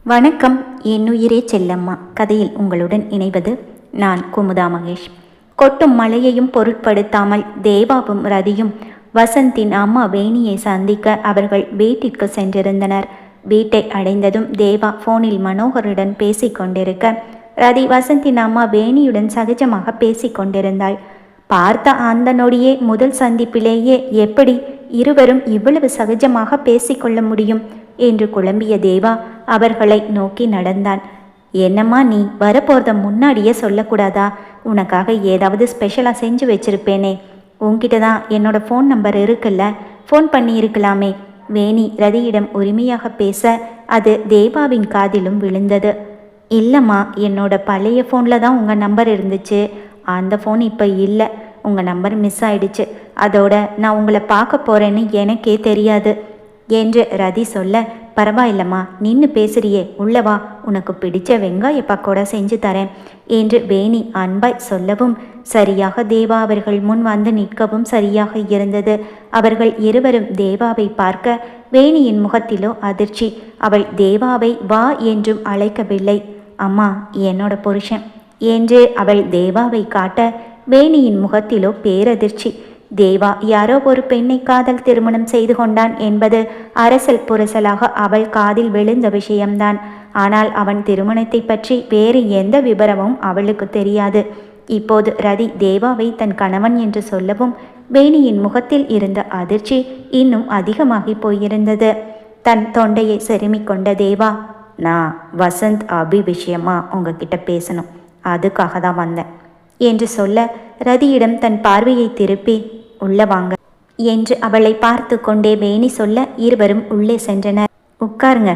வணக்கம். என்னுயிரே செல்லம்மா கதையில் உங்களுடன் இணைவது நான் குமுதா மகேஷ். கொட்டும் மழையையும் பொருட்படுத்தாமல் தேவாவும் ரதியும் வசந்தின் அம்மா வேணியை சந்திக்க அவர்கள் வீட்டிற்கு சென்றிருந்தனர். வீட்டை அடைந்ததும் தேவா போனில் மனோகருடன் பேசிக்கொண்டிருக்க ரதி வசந்தின் அம்மா வேணியுடன் சகஜமாக பேசிக்கொண்டிருந்தாள். பார்த்த அந்த நொடியே முதல் சந்திப்பிலேயே எப்படி இருவரும் இவ்வளவு சகஜமாக பேசிக்கொள்ள முடியும் என்று குழம்பிய தேவா அவர்களை நோக்கி நடந்தான். என்னம்மா, நீ வரப்போறத முன்னாடியே சொல்லக்கூடாதா? உனக்காக ஏதாவது ஸ்பெஷலாக செஞ்சு வச்சிருப்பேனே. உன்கிட்ட தான் என்னோட ஃபோன் நம்பர் இருக்குல்ல, ஃபோன் பண்ணி இருக்கலாமே. வேணி ரதியிடம் உரிமையாக பேச அது தேவாவின் காதிலும் விழுந்தது. இல்லைம்மா, என்னோட பழைய ஃபோனில் தான் உங்கள் நம்பர் இருந்துச்சு. அந்த ஃபோன் இப்போ இல்லை, உங்கள் நம்பர் மிஸ் ஆயிடுச்சு. அதோட நான் உங்களை பார்க்க போகிறேன்னு எனக்கே தெரியாது என்று ரதி சொல்ல, பரவாயில்லம்மா, நின்று பேசுறியே, உள்ளவா, உனக்கு பிடிச்ச வெங்காய பக்கோடா செஞ்சு தரேன் என்று வேணி அன்பாய் சொல்லவும் சரியாக தேவா அவர்கள் முன் வந்து நிற்கவும் சரியாக இருந்தது. அவர்கள் இருவரும் தேவாவை பார்க்க வேணியின் முகத்திலோ அதிர்ச்சி. அவள் தேவாவை வா என்றும் அழைக்கவில்லை. அம்மா, என்னோட புருஷன் என்று அவள் தேவாவை காட்ட வேணியின் முகத்திலோ பேரதிர்ச்சி. தேவா யாரோ ஒரு பெண்ணை காதல் திருமணம் செய்து கொண்டான் என்பது அரசல் புரசலாக அவள் காதில் விழுந்த விஷயம்தான். ஆனால் அவன் திருமணத்தை பற்றி வேறு எந்த விபரமும் அவளுக்கு தெரியாது. இப்போது ரதி தேவாவை தன் கணவன் என்று சொல்லவும் வேணியின் முகத்தில் இருந்த அதிர்ச்சி இன்னும் அதிகமாகி போயிருந்தது. தன் தொண்டையை செருமிக் கொண்ட தேவா, நான் வசந்த் அபி விஷயமா உங்ககிட்ட பேசணும், அதுக்காக தான் வந்தேன் என்று சொல்ல ரதியிடம் தன் பார்வையை திருப்பி உள்ள வாங்க என்று அவளை பார்த்து கொண்டே வேணி சொல்ல இருவரும் உள்ளே சென்றனர். உட்காருங்க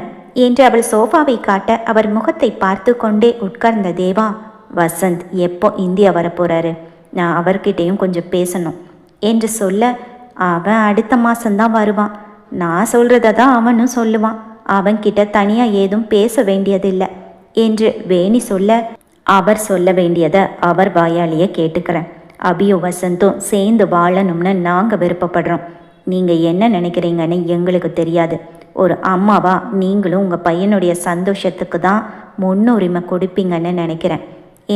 என்று அவள் சோஃபாவை காட்ட அவர் முகத்தை பார்த்து கொண்டே உட்கார்ந்த தேவா, வசந்த் எப்போ இந்தியா வரப்போறாரு, நான் அவர்கிட்டையும் கொஞ்சம் பேசணும் என்று சொல்ல, அவன் அடுத்த மாசம்தான் வருவான். நான் சொல்றத தான் அவனும் சொல்லுவான். அவன்கிட்ட தனியா ஏதும் பேச வேண்டியதில்லை என்று வேணி சொல்ல, அவர் சொல்ல வேண்டியதை அவர் வாயாலேயே கேட்டுக்கிறேன். அபியும் வசந்தும் சேர்ந்து வாழணும்னு நாங்கள் விருப்பப்படுறோம். நீங்கள் என்ன நினைக்கிறீங்கன்னு எங்களுக்கு தெரியாது. ஒரு அம்மாவா நீங்களும் உங்கள் பையனுடைய சந்தோஷத்துக்கு தான் முன்னுரிமை கொடுப்பீங்கன்னு நினைக்கிறேன்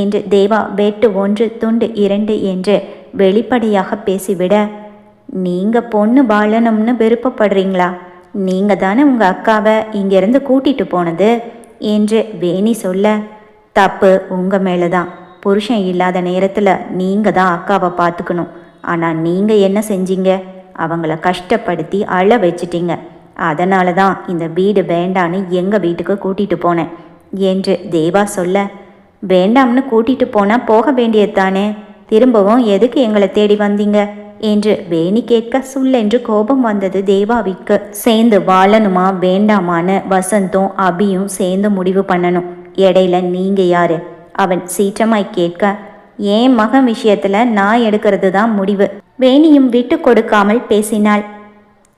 என்று தேவா வெட்டு 1 துண்டு 2 என்று வெளிப்படையாக பேசிவிட, நீங்கள் பொண்ணு வாழணும்னு விருப்பப்படுறீங்களா? நீங்கள் தானே உங்கள் அக்காவை இங்கேருந்து கூட்டிகிட்டு போனது என்று வேணி சொல்ல, தப்பு உங்கள் மேலே தான். புருஷன் இல்லாத நேரத்தில் நீங்கள் தான் அக்காவை பார்த்துக்கணும். ஆனால் நீங்கள் என்ன செஞ்சீங்க? அவங்கள கஷ்டப்படுத்தி அழ வச்சிட்டீங்க. அதனால தான் இந்த வீடு வேண்டான்னு எங்கள் வீட்டுக்கு கூட்டிகிட்டு போனேன் என்று தேவா சொல்ல, வேண்டாம்னு கூட்டிகிட்டு போனால் போக வேண்டியது தானே, திரும்பவும் எதுக்கு எங்களை தேடி வந்தீங்க என்று வேணி கேட்க சுல்லென்று கோபம் வந்தது தேவாவிற்கு. சேர்ந்து வாழணுமா வேண்டாமான்னு வசந்தும் அபியும் சேர்ந்து முடிவு பண்ணணும். இடையில நீங்கள் யாரு? அவன் சீற்றமாய் கேட்க, என் மகன் விஷயத்துல நான் எடுக்கிறது தான் முடிவு. வேணியும் விட்டு கொடுக்காமல் பேசினாள்.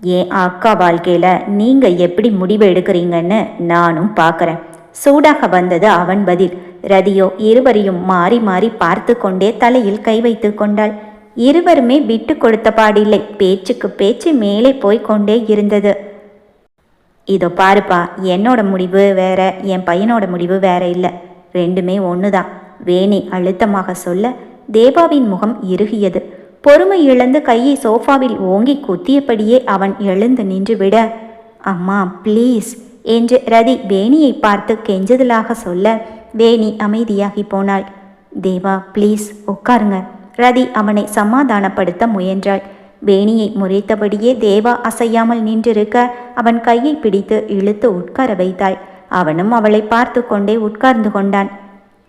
என் அக்கா வாழ்க்கையில நீங்க எப்படி முடிவு எடுக்கிறீங்கன்னு நானும் பார்க்கறேன். சூடாக வந்தது அவன் பதில். ரதியோ இருவரையும் மாறி மாறி பார்த்து கொண்டே தலையில் கை வைத்து கொண்டாள். இருவருமே விட்டு கொடுத்த பாடில்லை. பேச்சுக்கு பேச்சு மேலே போய் கொண்டே இருந்தது. இதோ பாருப்பா, என்னோட முடிவு வேற, என் பையனோட முடிவு வேற இல்லை, ரெண்டுமே ஒன்று தான் வேணி அழுத்தமாக சொல்ல தேவாவின் முகம் இறுகியது. பொறுமை இழந்து கையை சோஃபாவில் ஓங்கி குத்தியபடியே அவன் எழுந்து நின்று விட, அம்மா ப்ளீஸ் என்று ரதி வேணியை பார்த்து கெஞ்சுதலாக சொல்ல வேணி அமைதியாகி போனாள். தேவா ப்ளீஸ் உட்காருங்க. ரதி அவனை சமாதானப்படுத்த முயன்றாள். வேணியை முறைத்தபடியே தேவா அசையாமல் நின்றிருக்க அவன் கையை பிடித்து இழுத்து உட்கார வைத்தாள். அவனும் அவளை பார்த்து கொண்டே உட்கார்ந்து கொண்டான்.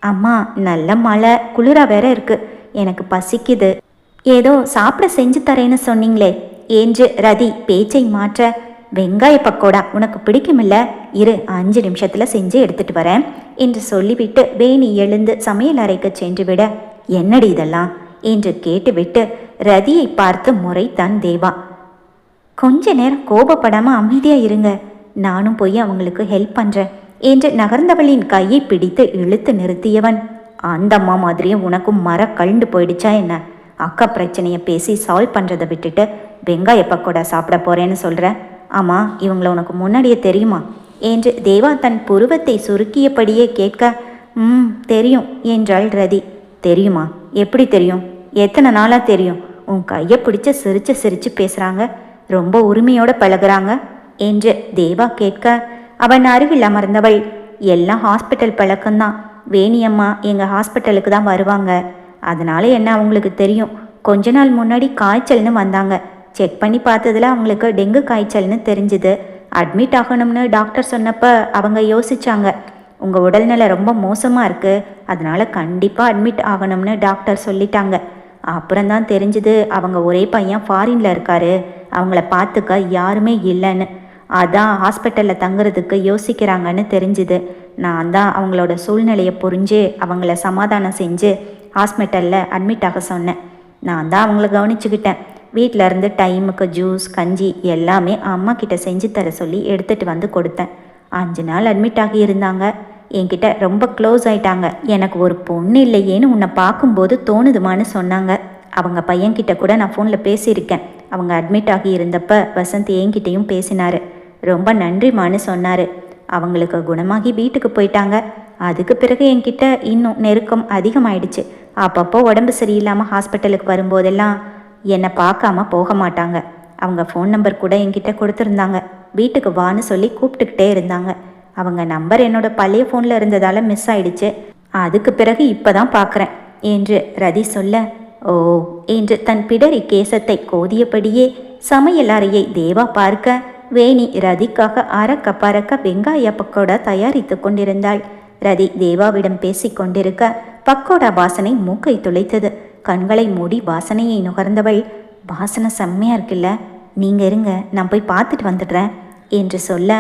அம்மா, நல்ல மழை, குளிரா வேற இருக்கு, எனக்கு பசிக்குது, ஏதோ சாப்பிட செஞ்சு தரேன்னு சொன்னீங்களே என்று ரதி பேச்சை மாற்ற, வெங்காய பக்கோடா உனக்கு பிடிக்குமில்ல, இரு 5 நிமிஷத்துல செஞ்சு எடுத்துட்டு வரேன் என்று சொல்லிவிட்டு வேணி எழுந்து சமையல் அறைக்கு சென்று விட, என்னடி இதெல்லாம் என்று கேட்டுவிட்டு ரதியை பார்த்து முறைத்தான் தேவா. கொஞ்ச நேரம் கோபப்படாம அமைதியா இருங்க, நானும் போய் அவங்களுக்கு ஹெல்ப் பண்றேன் என்று நகர்ந்தவளின் கையை பிடித்து இழுத்து நிறுத்தியவன், அந்த அம்மா மாதிரியே உனக்கும் கழுண்டு போயிடுச்சா என்ன? அக்கா பிரச்சனையை பேசி சால்வ் பண்றதை விட்டுட்டு வெங்காய பக்கோடா சாப்பிட போறேன்னு சொல்ற. ஆமா, இவங்கள உனக்கு முன்னாடியே தெரியுமா என்று தேவா தன் புருவத்தை சுருக்கியபடியே கேட்க, தெரியும் என்றாள் ரதி. தெரியுமா? எப்படி தெரியும்? எத்தனை நாளாக தெரியும்? உன் கையை பிடிச்ச சிரிச்சு சிரிச்சு பேசுகிறாங்க, ரொம்ப உரிமையோடு பழகுறாங்க என்று தேவா கேட்க, அவன் அருகில் அமர்ந்தவள், எல்லாம் ஹாஸ்பிட்டல் பழக்கம்தான். வேணியம்மா எங்கள் ஹாஸ்பிட்டலுக்கு தான் வருவாங்க, அதனால என்ன அவங்களுக்கு தெரியும். கொஞ்ச நாள் முன்னாடி காய்ச்சல்னு வந்தாங்க. செக் பண்ணி பார்த்ததில் அவங்களுக்கு டெங்கு காய்ச்சல்னு தெரிஞ்சுது. அட்மிட் ஆகணும்னு டாக்டர் சொன்னப்போ அவங்க யோசிச்சாங்க, உங்கள் உடல்நிலை ரொம்ப மோசமாக இருக்குது, அதனால் கண்டிப்பாக அட்மிட் ஆகணும்னு டாக்டர் சொல்லிட்டாங்க. அப்புறம்தான் தெரிஞ்சுது அவங்க ஒரே பையன் ஃபாரினில் இருக்காரு, அவங்கள பார்த்துக்க யாருமே இல்லைன்னு. அதான் ஹாஸ்பிட்டலில் தங்குறதுக்கு யோசிக்கிறாங்கன்னு தெரிஞ்சுது. நான் தான் அவங்களோட சூழ்நிலையை புரிஞ்சு அவங்கள சமாதானம் செஞ்சு ஹாஸ்பிட்டலில் அட்மிட் ஆக சொன்னேன். நான் தான் அவங்கள கவனிச்சுக்கிட்டேன். வீட்டில் இருந்து டைமுக்கு ஜூஸ் கஞ்சி எல்லாமே அம்மா கிட்ட செஞ்சு தர சொல்லி எடுத்துகிட்டு வந்து கொடுத்தேன். 5 நாள் அட்மிட் ஆகி இருந்தாங்க. என்கிட்ட ரொம்ப க்ளோஸ் ஆயிட்டாங்க. எனக்கு ஒரு பொண்ணு இல்லையேன்னு உன்னை பார்க்கும்போது தோணுதுமான்னு சொன்னாங்க. அவங்க பையன்கிட்ட கூட நான் ஃபோனில் பேசியிருக்கேன். அவங்க அட்மிட் ஆகி இருந்தப்ப வசந்த் என்கிட்டையும் பேசினார். ரொம்ப நன்றிமான்னு சொன்னார். அவங்களுக்கு குணமாகி வீட்டுக்கு போயிட்டாங்க. அதுக்கு பிறகு என்கிட்ட இன்னும் நெருக்கம் அதிகமாயிடுச்சு. அப்பப்போ உடம்பு சரியில்லாமல் ஹாஸ்பிட்டலுக்கு வரும்போதெல்லாம் என்னை பார்க்காம போக மாட்டாங்க. அவங்க ஃபோன் நம்பர் கூட என்கிட்ட கொடுத்துருந்தாங்க. வீட்டுக்கு வான்னு சொல்லி கூப்பிட்டுக்கிட்டே இருந்தாங்க. அவங்க நம்பர் என்னோட பழைய ஃபோனில் இருந்ததால் மிஸ் ஆயிடுச்சு. அதுக்கு பிறகு இப்போ தான் பார்க்குறேன் என்று ரதி சொல்ல, ஓ என்று தன் பிடரி கேசத்தை கோதியபடியே சமையல் அறையை தேவா பார்க்க, வேணி ரதிக்காக அறக்க பறக்க வெங்காய பக்கோடா தயாரித்து கொண்டிருந்தாள். ரதி தேவாவிடம் பேசி கொண்டிருக்க பக்கோடா வாசனை மூக்கை துளைத்தது. கண்களை மூடி வாசனையை நுகர்ந்தவள், வாசனை செம்மையாக இருக்குல்ல, நீங்கள் இருங்க நான் போய் பார்த்துட்டு வந்துடுறேன் என்று சொல்ல,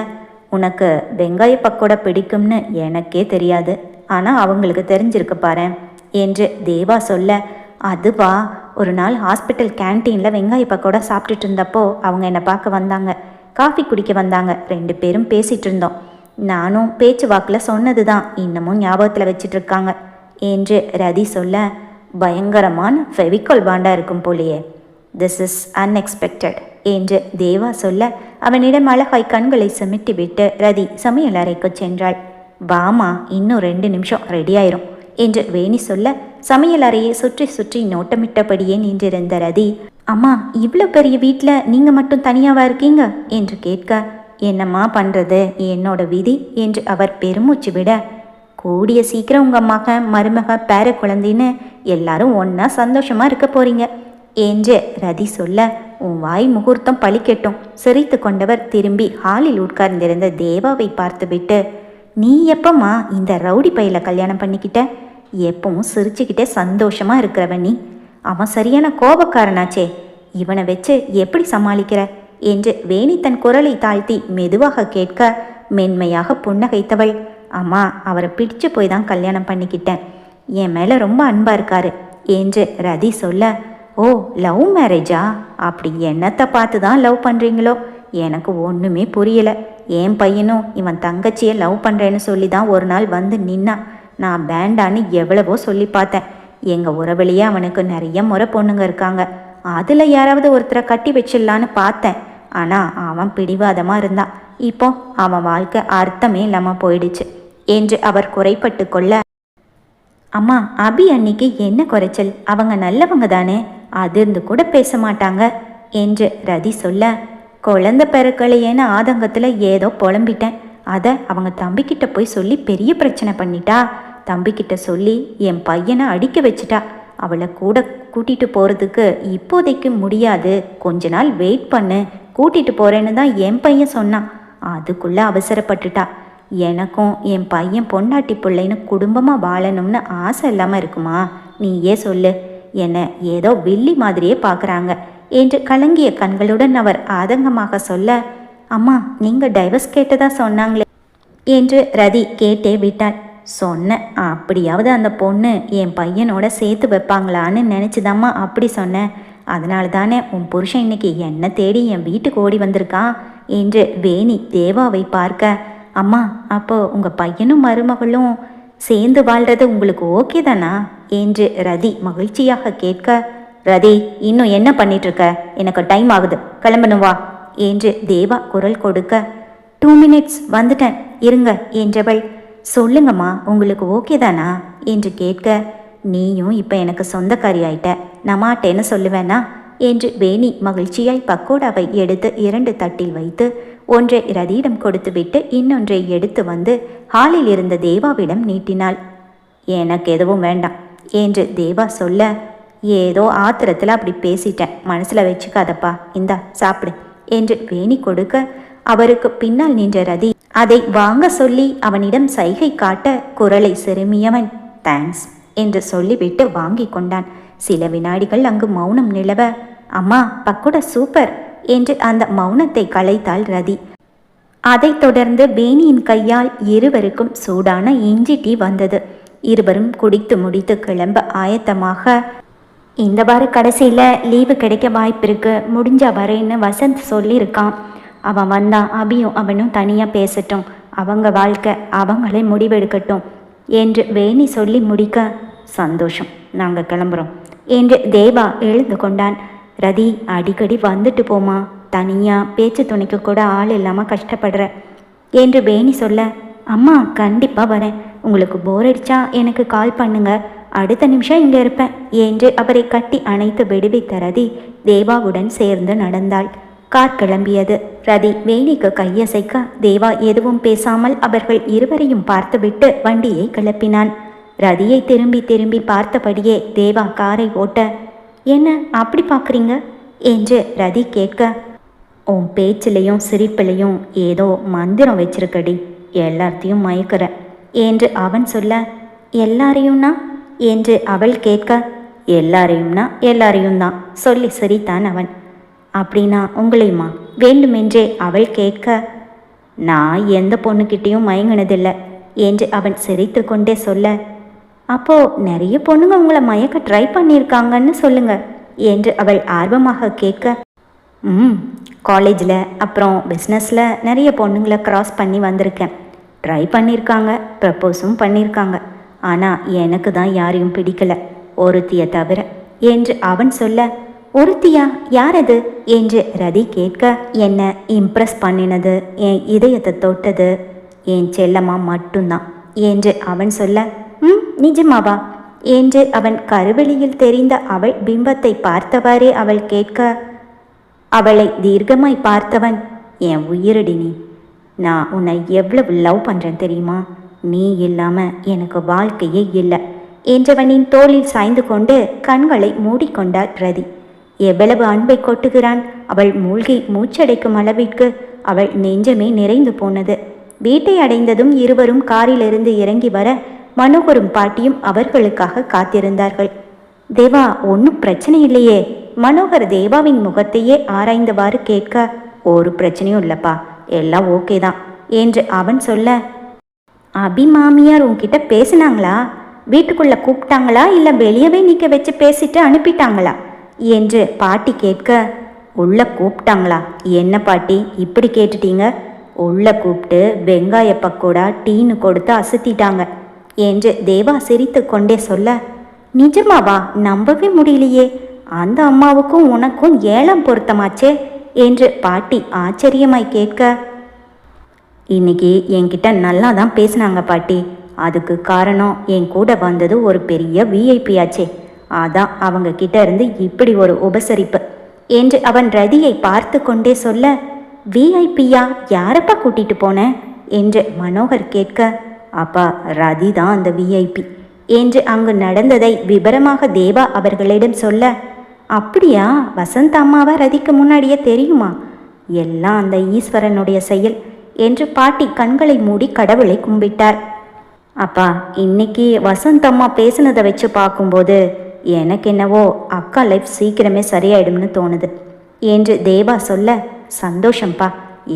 உனக்கு வெங்காய பக்கோடா பிடிக்கும்னு எனக்கே தெரியாது, ஆனால் அவங்களுக்கு தெரிஞ்சிருக்கு பாரு என்று தேவா சொல்ல, அதுவா, ஒரு நாள் ஹாஸ்பிட்டல் கேன்டீனில் வெங்காய பக்கோடா சாப்பிட்டுட்டு இருந்தப்போ அவங்க என்னை பார்க்க வந்தாங்க. காஃபி குடிக்க வந்தாங்க. 2 பேரும் பேசிகிட்டு இருந்தோம். நானும் பேச்சு வாக்கில் சொன்னது தான் இன்னமும் ஞாபகத்தில் வச்சிட்டு இருக்காங்க என்று ரதி சொல்ல, பயங்கரமான ஃபெவிகால் பாண்டா இருக்கும் போலியே, திஸ் இஸ் அன்எக்ஸ்பெக்டட் என்று தேவா சொல்ல, அவனிடம் அழகாய் கண்களை சிமிட்டி விட்டு ரதி சமையல் அறைக்கு சென்றாள். வாமா, இன்னும் 2 நிமிஷம் ரெடி ஆயிரும் என்று வேணி சொல்ல, சமையல் அறையை சுற்றி சுற்றி நோட்டமிட்டபடியே நின்றிருந்த ரதி, அம்மா இவ்வளோ பெரிய வீட்டில் நீங்கள் மட்டும் தனியாவா இருக்கீங்க என்று கேட்க, என்னம்மா பண்ணுறது, என்னோட விதி என்று அவர் பெருமூச்சு விட, கூடிய சீக்கிரம் உங்கள் மகன் மருமக பேர குழந்தைன்னு எல்லாரும் ஒன்றா சந்தோஷமாக இருக்க போறீங்க என்று ரதி சொல்ல, உன் வாய் முகூர்த்தம் பழிக்கட்டும். சிரித்து கொண்டவர் திரும்பி ஹாலில் உட்கார்ந்திருந்த தேவாவை பார்த்துவிட்டு, நீ எப்பம்மா இந்த ரவுடி பையில கல்யாணம் பண்ணிக்கிட்ட? எப்பவும் சிரிச்சுக்கிட்டே சந்தோஷமாக இருக்கிறவன் நீ. அவன் சரியான கோபக்காரனாச்சே, இவனை வச்சு எப்படி சமாளிக்கிற என்று வேணி தன் குரலை தாழ்த்தி மெதுவாக கேட்க, மென்மையாக புன்னகைத்தவள், அம்மா அவரை பிடிச்சு போய் தான் கல்யாணம் பண்ணிக்கிட்டேன், என் மேலே ரொம்ப அன்பாக இருக்காரு என்று ரதி சொல்ல, ஓ லவ் மேரேஜா? அப்படி என்னத்தை பார்த்து தான் லவ் பண்ணுறீங்களோ எனக்கு ஒன்றுமே புரியலை. என் பையனும் இவன் தங்கச்சியை லவ் பண்ணுறேன்னு சொல்லி தான் ஒரு நாள் வந்து நின்னா. நான் வேண்டான்னு எவ்வளவோ சொல்லி பார்த்தேன். எங்கள் உறவுலையே அவனுக்கு நிறைய முறை பொண்ணுங்க இருக்காங்க. அதில் யாராவது ஒருத்தரை கட்டி வச்சிடலான்னு பார்த்தேன். ஆனால் அவன் பிடிவாதமாக இருந்தான். இப்போ அவன் வாழ்க்கை அர்த்தமே இல்லாமல் போயிடுச்சு என்று அவர் குறைப்பட்டு கொள்ள, அம்மா அபி அன்னிக்கு என்ன குறைச்சல், அவங்க நல்லவங்க தானே, அதிர்ந்து கூட பேச மாட்டாங்க என்று ரதி சொல்ல, குழந்தை பிறக்கலையேன்னு ஆதங்கத்தில் ஏதோ புலம்பிட்டேன். அதை அவங்க தம்பிக்கிட்ட போய் சொல்லி பெரிய பிரச்சனை பண்ணிட்டா. தம்பிக்கிட்ட சொல்லி என் பையனை அடிக்க வச்சிட்டா. அவளை கூட கூட்டிகிட்டு போகிறதுக்கு இப்போதைக்கு முடியாது, கொஞ்ச நாள் வெயிட் பண்ணு, கூட்டிகிட்டு போகிறேன்னு தான் என் பையன் சொன்னான். அதுக்குள்ளே அவசரப்பட்டுட்டா. எனக்கும் என் பையன் பொண்டாட்டி பிள்ளைன்னு குடும்பமாக வாழணும்னு ஆசை இல்லாமல் இருக்குமா? நீயே சொல்லு. என்னை ஏதோ வில்லி மாதிரியே பார்க்குறாங்க என்று கலங்கிய கண்களுடன் அவர் ஆதங்கமாக சொல்ல, அம்மா நீங்கள் டைவர்ஸ் கேட்டதா சொன்னாங்களே என்று ரதி கேட்டே விட்டாள். சொன்னேன், அப்படியாவது அந்த பொண்ணு என் பையனோட சேர்த்து வைப்பாங்களான்னு நினச்சிதாம்மா அப்படி சொன்னேன். அதனால தானே உன் புருஷன் இன்னைக்கு என்னை தேடி என் வீட்டுக்கு ஓடி வந்திருக்கான் என்று வேணி தேவாவை பார்க்க, அம்மா அப்போ உங்கள் பையனும் மருமகளும் சேர்ந்து வாழ்கிறது உங்களுக்கு ஓகே தானா என்று ரதி மகிழ்ச்சியாக கேட்க, ரதி இன்னும் என்ன பண்ணிட்டு இருக்க, எனக்கு டைம் ஆகுது, கிளம்பணும் வா என்று தேவா குரல் கொடுக்க, 2 மினிட்ஸ் வந்துட்டேன் இருங்க என்றவள், சொல்லுங்கம்மா உங்களுக்கு ஓகே தானா என்று கேட்க, நீயும் இப்போ எனக்கு சொந்தக்காரி ஆயிட்ட, நான் மாட்டேன்னு சொல்லுவேனா என்று வேணி மகிழ்ச்சியாய் பக்கோடாவை எடுத்து 2 தட்டில் வைத்து ஒன்றை ரதியிடம் கொடுத்துவிட்டு இன்னொன்றை எடுத்து வந்து ஹாலில் இருந்த தேவாவிடம் நீட்டினாள். எனக்கு எதுவும் வேண்டாம் என்று தேவா சொல்ல, ஏதோ ஆத்திரத்தில் அப்படி பேசிட்டேன், மனசில் வச்சுக்காதப்பா, இந்தா சாப்பிடு என்று வேணி கொடுக்க, அவருக்கு பின்னால் நின்ற ரதி அதை வாங்க சொல்லி அவனிடம் சைகை காட்ட குரலை சிறுமியவன் தேங்க்ஸ் என்று சொல்லிவிட்டு வாங்கி கொண்டான். சில வினாடிகள் அங்கு மௌனம் நிலவ, அம்மா பக்கோடா சூப்பர் என்று அந்த மௌனத்தை கலைத்தாள் ரதி. அதைத் தொடர்ந்து வேணியின் கையால் இருவருக்கும் சூடான இஞ்சி டீ வந்தது. இருவரும் குடித்து முடித்து கிளம்ப ஆயத்தமாக, இந்த வார கடைசியில் லீவு கிடைக்க வாய்ப்பு இருக்கு, முடிஞ்சா வரேன்னு வசந்த் சொல்லியிருக்கான். அவன் வந்தான் அபியும் அவனும் தனியாக பேசட்டும், அவங்க வாழ்க்கை அவங்களே முடிவெடுக்கட்டும் என்று வேணி சொல்லி முடிக்க, சந்தோஷம் நாங்கள் கிளம்புறோம் என்று தேவா எழுந்து கொண்டான். ரதி அடிக்கடி வந்துட்டு போமா, தனியாக பேச்சு துணைக்கு கூட ஆள் இல்லாமல் கஷ்டப்படுற என்று வேணி சொல்ல, அம்மா கண்டிப்பாக வரேன், உங்களுக்கு போர் அடிச்சா எனக்கு கால் பண்ணுங்க, அடுத்த நிமிஷம் இங்கே இருப்பேன் என்று அவரை கட்டி அணைத்து விடுவித்த ரதி தேவாவுடன் சேர்ந்து நடந்தாள். கார் கிளம்பியது. ரதி வேணிக்கு கையசைக்க தேவா எதுவும் பேசாமல் அவர்கள் இருவரையும் பார்த்துவிட்டு வண்டியை கிளப்பினான். ரதியை திரும்பி திரும்பி பார்த்தபடியே தேவா காரை ஓட்ட, என்ன அப்படி பார்க்குறீங்க என்று ரதி கேட்க, உன் பேச்சிலையும் சிரிப்பிலையும் ஏதோ மந்திரம் வச்சிருக்கடி, எல்லாத்தையும் மயக்கிற என்று அவன் சொல்ல, எல்லாரையும்னா என்று அவள் கேட்க, எல்லாரையும்னா எல்லாரையும் தான் சொல்லி சிரித்தான் அவன். அப்படின்னா உங்களையுமா வேண்டுமென்றே அவள் கேட்க, நான் எந்த பொண்ணுக்கிட்டேயும் மயங்கினதில்லை என்று அவன் சிரித்து கொண்டே சொல்ல, அப்போது நிறைய பொண்ணுங்க உங்களை மயக்க ட்ரை பண்ணியிருக்காங்கன்னு சொல்லுங்க என்று அவள் ஆர்வமாக கேட்க, காலேஜில் அப்புறம் பிஸ்னஸில் நிறைய பொண்ணுங்களை க்ராஸ் பண்ணி வந்திருக்கேன், ட்ரை பண்ணியிருக்காங்க, ப்ரப்போஸும் பண்ணியிருக்காங்க, ஆனால் எனக்கு தான் யாரையும் பிடிக்கலை, ஒருத்தியை தவிர என்று அவன் சொல்ல, ஒருத்தியா யார் அது என்று ரதி கேட்க, என்னை இம்ப்ரெஸ் பண்ணினது, என் இதயத்தை தொட்டது என் செல்லம்மா மட்டும்தான் என்று அவன் சொல்ல, நிஜமாவா என்று அவன் கருவெளியில் தெரிந்த அவள் பிம்பத்தை பார்த்தவாறே அவள் கேட்க, அவளை தீர்க்கமாய் பார்த்தவன், என் உயிரடி நீ, நான் உன்னை எவ்வளவு லவ் பண்ணுறேன் தெரியுமா, நீ இல்லாமல் எனக்கு வாழ்க்கையே இல்லை என்றவனின் தோளில் சாய்ந்து கொண்டு கண்களை மூடிக்கொண்டாள் ரதி. எவ்வளவு அன்பை கொட்டுகிறான், அவள் மூழ்கி மூச்சடைக்கும் அளவிற்கு அவள் நெஞ்சமே நிறைந்து போனது. வீட்டை அடைந்ததும் இருவரும் காரிலிருந்து இறங்கி வர மனோகரும் பாட்டியும் அவர்களுக்காக காத்திருந்தார்கள். தேவா ஒன்றும் பிரச்சனை இல்லையே? மனோகர் தேவாவின் முகத்தையே ஆராய்ந்தவாறு கேட்க, ஒரு பிரச்சனையும் இல்லைப்பா, எல்லாம் ஓகே தான் என்று அவன் சொல்ல, அபி மாமியார் உன்கிட்ட பேசினாங்களா, வீட்டுக்குள்ளே கூப்பிட்டாங்களா இல்லை வெளியவே நிற்க வச்சு பேசிட்டு அனுப்பிட்டாங்களா என்று பாட்டி கேட்க, உள்ள கூப்பிட்டாங்களா? என்ன பாட்டி இப்படி கேட்டுட்டீங்க? உள்ள கூப்பிட்டு வெங்காய பக்கோடா டீன்னு கொடுத்து அசத்திட்டாங்க என்று தேவா சிரித்து கொண்டே சொல்ல, நிஜமாவா? நம்பவே முடியலையே, அந்த அம்மாவுக்கும் உனக்கும் ஏலம் பொருத்தமாச்சே என்று பாட்டி ஆச்சரியமாய் கேட்க, இன்னைக்கு என்கிட்ட நல்லா தான் பேசினாங்க பாட்டி, அதுக்கு காரணம் என் கூட வந்தது ஒரு பெரிய விஐபி ஆச்சே, அதான் அவங்க கிட்ட இருந்து இப்படி ஒரு உபசரிப்பு என்று அவன் ரதியை பார்த்து கொண்டே சொல்ல, விஐபியா? யாரப்பா கூட்டிட்டு போனேன் என்று மனோகர் கேட்க, அப்பா ரதி தான் அந்த விஐபி என்று அங்கு நடந்ததை விபரமாக தேவா அவர்களிடம் சொல்ல, அப்படியா? வசந்த் அம்மாவா ரதிக்கு முன்னாடியே தெரியுமா? எல்லாம் அந்த ஈஸ்வரனுடைய செயல் என்று பாட்டி கண்களை மூடி கடவுளை கும்பிட்டார். அப்பா இன்னைக்கு வசந்த் அம்மா பேசினதை வச்சு பார்க்கும்போது எனக்கு என்னவோ அக்கா லைஃப் சீக்கிரமே சரியாயிடும்னு தோணுது என்று தேவா சொல்ல, சந்தோஷம்பா,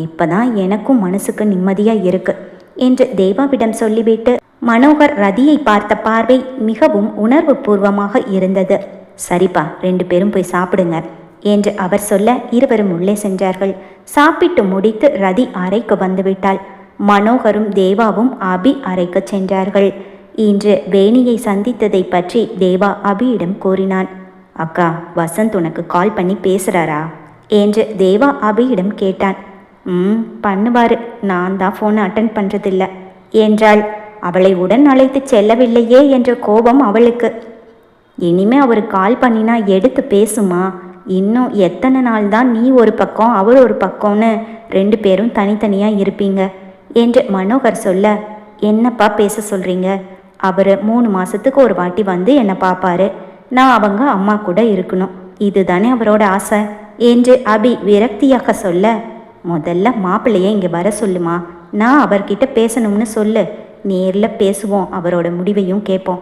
இப்பதான் எனக்கும் மனசுக்கு நிம்மதியாக இருக்கு என்று தேவாவிடம் சொல்லிவிட்டு மனோகர் ரதியை பார்த்த பார்வை மிகவும் உணர்வு பூர்வமாக இருந்தது. சரிப்பா, 2 பேரும் போய் சாப்பிடுங்க என்று அவர் சொல்ல இருவரும் உள்ளே சென்றார்கள். சாப்பிட்டு முடித்து ரதி அறைக்கு வந்துவிட்டாள். மனோகரும் தேவாவும் அபி அறைக்கு சென்றார்கள். இன்று வேணியை சந்தித்ததை பற்றி தேவா அபியிடம் கூறினான். அக்கா, வசந்த் உனக்கு கால் பண்ணி பேசுகிறாரா என்று தேவா அபியிடம் கேட்டான். பண்ணுவாரு, நான் தான் ஃபோனை அட்டன் பண்ணுறதில்ல என்றாள். அவளை உடன் அழைத்து செல்லவில்லையே என்ற கோபம் அவளுக்கு. இனிமே அவர் கால் பண்ணினா எடுத்து பேசுமா? இன்னும் எத்தனை நாள் தான் நீ ஒரு பக்கம் அவர் ஒரு பக்கம்னு 2 பேரும் தனித்தனியாக இருப்பீங்க என்று மனோகர் சொல்ல, என்னப்பா பேச சொல்கிறீங்க? அவர் 3 மாதத்துக்கு ஒரு வாட்டி வந்து என்னை பார்ப்பாரு. நான் அவங்க அம்மா கூட இருக்கணும், இதுதானே அவரோட ஆசை என்று அபி விரக்தியாக சொல்ல, முதல்ல மாப்பிள்ளையே இங்கே வர சொல்லுமா, நான் அவர்கிட்ட பேசணும்னு சொல்லு, நேரில் பேசுவோம், அவரோட முடிவையும் கேட்போம்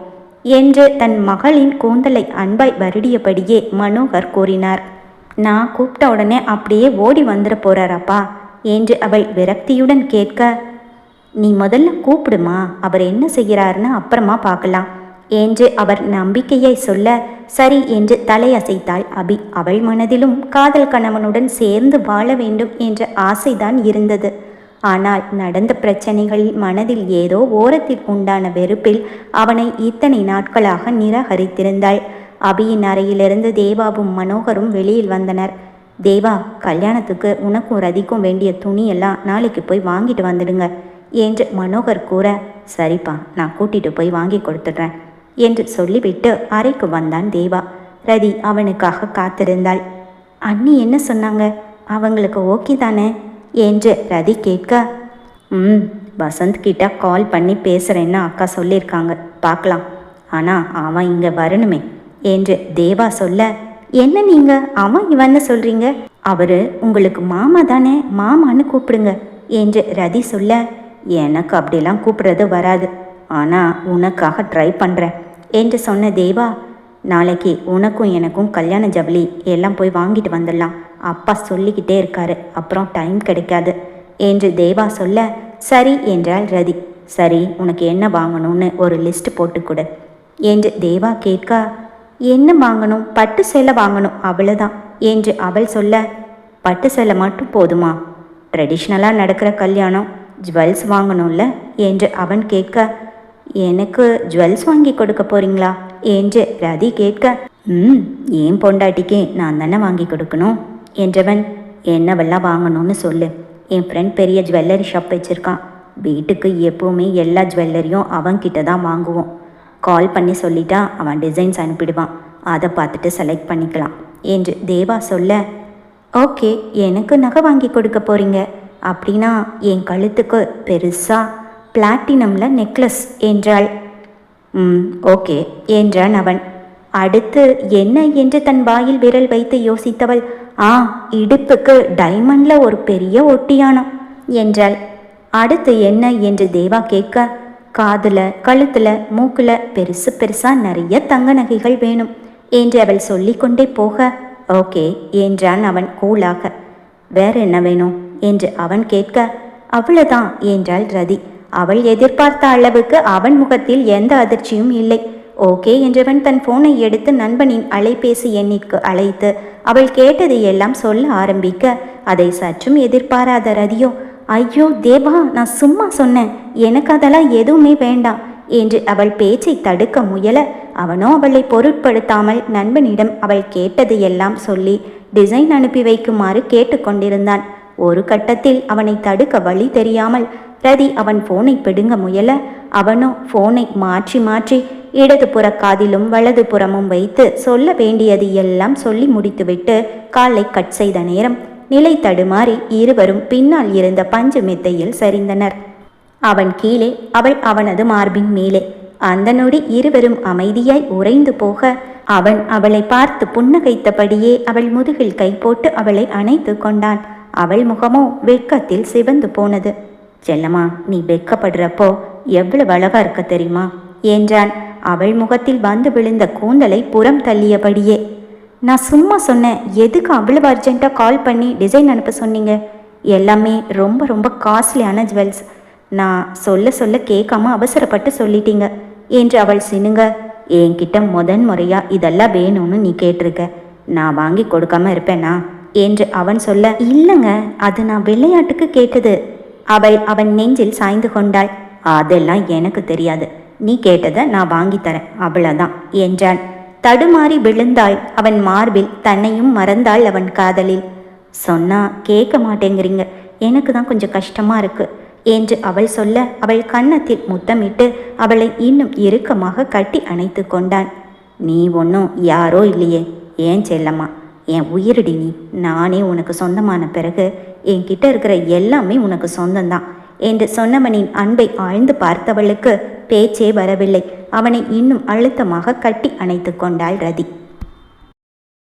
என்று தன் மகளின் கூந்தலை அன்பாய் வருடியபடியே மனோகர் கூறினார். நான் கூப்பிட்ட உடனே அப்படியே ஓடி வந்துட போறாராப்பா என்று அவள் விரக்தியுடன் கேட்க, நீ முதல்ல கூப்பிடுமா, அவர் என்ன செய்கிறார்னு அப்புறமா பார்க்கலாம் என்று அவர் நம்பிக்கையை சொல்ல, சரி என்று தலையசைத்தாள் அபி. அவள் மனதிலும் காதல் கணவனுடன் சேர்ந்து வாழ வேண்டும் என்ற ஆசைதான் இருந்தது. ஆனால் நடந்த பிரச்சனைகளில் மனதில் ஏதோ ஓரத்தில் உண்டான வெறுப்பில் அவனை இத்தனை நாட்களாக நிராகரித்திருந்தாள். அபியின் அறையிலிருந்து தேவாவும் மனோகரும் வெளியில் வந்தனர். தேவா, கல்யாணத்துக்கு உனக்கும் ரதிக்கும் வேண்டிய துணியெல்லாம் நாளைக்கு போய் வாங்கிட்டு வந்துடுங்க என்று மனோகர் கூற, சரிப்பா, நான் கூட்டிட்டு போய் வாங்கி கொடுத்துட்றேன் என்று சொல்லிவிட்டு அறைக்கு வந்தான் தேவா. ரதி அவனுக்காக காத்திருந்தாள். அண்ணி என்ன சொன்னாங்க, அவங்களுக்கு ஓகே தானே என்று ரதி கேட்க, வசந்த் கிட்ட கால் பண்ணி பேசுகிறேன்னு அக்கா சொல்லியிருக்காங்க, பார்க்கலாம், ஆனால் அவன் இங்கே வரணுமே என்று தேவா சொல்ல, என்ன நீங்கள் அவன் இவன்னு சொல்கிறீங்க, அவர் உங்களுக்கு மாமா தானே, மாமான்னு கூப்பிடுங்க என்று ரதி சொல்ல, எனக்கு அப்படிலாம் கூப்பிடுறது வராது, ஆனால் உனக்காக ட்ரை பண்ணுறேன் என்று சொன்ன தேவா, நாளைக்கு உனக்கும் எனக்கும் கல்யாண ஜவுளி எல்லாம் போய் வாங்கிட்டு வந்துடலாம், அப்பா சொல்லிக்கிட்டே இருக்காரு, அப்புறம் டைம் கிடைக்காது என்று தேவா சொல்ல, சரி என்றாள் ரதி. சரி, உனக்கு என்ன வாங்கணும்னு ஒரு லிஸ்ட் போட்டு கொடு என்று தேவா கேட்க, என்ன வாங்கணும், பட்டு சேலை வாங்கணும் அவ்வளோதான் என்று அவள் சொல்ல, பட்டு சேலை மட்டும் போதுமா, ட்ரெடிஷ்னலாக நடக்கிற கல்யாணம், ஜுவல்ஸ் வாங்கணும்ல என்று அவன் கேட்க, எனக்கு ஜுவல்ஸ் வாங்கி கொடுக்க போறீங்களா என்று ரதி கேட்க, ஏன் பொண்டாட்டிக்கு நான் தானே வாங்கி கொடுக்கணும் என்றவன், என்னவெல்லாம் வாங்கணும்னு சொல்லு, என் ஃப்ரெண்ட் பெரிய ஜுவல்லரி ஷாப் வச்சுருக்கான், வீட்டுக்கு எப்போவுமே எல்லா ஜுவல்லரியும் அவன்கிட்ட தான் வாங்குவோம், கால் பண்ணி சொல்லிட்டா அவன் டிசைன்ஸ் அனுப்பிடுவான், அதை பார்த்துட்டு செலக்ட் பண்ணிக்கலாம் என்று தேவா சொல்ல, ஓகே, எனக்கு நகை வாங்கி கொடுக்க போகிறீங்க அப்படின்னா என் கழுத்துக்கு பெருசாக பிளாட்டினமில் நெக்லஸ் என்றாள். ஓகே என்றான் அவன். அடுத்து என்ன என்று தன் வாயில் விரல் வைத்து யோசித்தவள், இடுப்புக்கு டைமண்டில் ஒரு பெரிய ஒட்டியானம் என்றாள். அடுத்து என்ன என்று தேவா கேட்க, காதில், கழுத்தில், மூக்கில் பெருசு பெருசாக நிறைய தங்க நகைகள் வேணும் என்று அவள் சொல்லிக்கொண்டே போக, ஓகே என்றான் அவன் கூலாக. வேற என்ன வேணும் என்று அவன் கேட்க, அவ்வளவுதான் என்றாள் ரதி. அவள் எதிர்பார்த்த அளவுக்கு அவன் முகத்தில் எந்த அதிர்ச்சியும் இல்லை. ஓகே என்றவன் தன் போனை எடுத்து நண்பனின் அலைபேசி எண்ணிற்கு அழைத்து அவள் கேட்டதை எல்லாம் சொல்ல ஆரம்பிக்க, அதை சற்றும் எதிர்பாராத ரதியோ, ஐயோ தேவா, நான் சும்மா சொன்னேன், எனக்கு அதெல்லாம் எதுவுமே வேண்டாம் என்று அவள் பேச்சை தடுக்க முயல, அவனோ அவளை பொருட்படுத்தாமல் நண்பனிடம் அவள் கேட்டது எல்லாம் சொல்லி டிசைன் அனுப்பி வைக்குமாறு கேட்டுக்கொண்டிருந்தான். ஒரு கட்டத்தில் அவனை தடுக்க வழி தெரியாமல் ரதி அவன் போனை பிடுங்க முயல, அவனோ போனை மாற்றி மாற்றி இடதுபுற காதிலும் வலது புறமும் வைத்து சொல்ல வேண்டியது எல்லாம் சொல்லி முடித்துவிட்டு காலை கட் செய்த நேரம் நிலை தடுமாறி இருவரும் பின்னால் இருந்த பஞ்சு மெத்தையில் சரிந்தனர். அவன் கீழே, அவள் அவனது மார்பின் மேலே. அந்த நொடி இருவரும் அமைதியாய் உறைந்து போக அவன் அவளை பார்த்து புன்னகைத்தபடியே அவள் முதுகில் கை போட்டு அவளை அணைத்து கொண்டான். அவள் முகமோ வெட்கத்தில் சிவந்து போனது. செல்லம்மா, நீ வெட்கப்படுறப்போ எவ்வளவு அழகா இருக்க தெரியுமா என்றான் அவள் முகத்தில் வந்து விழுந்த கூந்தலை புறம் தள்ளியபடியே. நான் சும்மா சொன்னேன், எதுக்கு அவ்வளவு அர்ஜென்ட்டாக கால் பண்ணி டிசைன் அனுப்ப சொன்னீங்க? எல்லாமே ரொம்ப ரொம்ப காஸ்ட்லியான ஜுவல்ஸ், நான் சொல்ல சொல்ல கேட்காம அவசரப்பட்டு சொல்லிட்டீங்க என்று அவள் சினுங்க. என்கிட்ட முறையா இதெல்லாம் வேணும்னு நீ கேட்டிருக்க, நான் வாங்கி கொடுக்காம இருப்பேனா என்று அவன் சொல்ல, இல்லைங்க, அது நான் விளையாட்டுக்கு கேட்டது. அவள் அவன் நெஞ்சில் சாய்ந்து கொண்டாள். அதெல்லாம் எனக்கு தெரியாது, நீ கேட்டதை நான் வாங்கித்தரேன், அவ்வளவுதான் என்றான். தடுமாறி விழுந்தாள் அவன் மார்பில். தன்னையும் மறந்தாள் அவன் காதலில். சொன்னா கேட்க மாட்டேங்கிறீங்க, எனக்கு தான் கொஞ்சம் கஷ்டமாக இருக்கு என்று அவள் சொல்ல அவள் கன்னத்தில் முத்தமிட்டு அவளை இன்னும் இறுக்கமாக கட்டி அணைத்து கொண்டான். நீ ஒன்றும் யாரோ இல்லையே, ஏன் செல்லம்மா, என் உயிரடி நீ. நானே உனக்கு சொந்தமான பிறகு என்கிட்ட இருக்கிற எல்லாமே உனக்கு சொந்தம்தான் என்று சொன்னவனின் அன்பை ஆழ்ந்து பார்த்தவளுக்கு பேச்சே வரவில்லை. அவனை இன்னும் அழுத்தமாக கட்டி அணைத்து கொண்டாள் ரதி.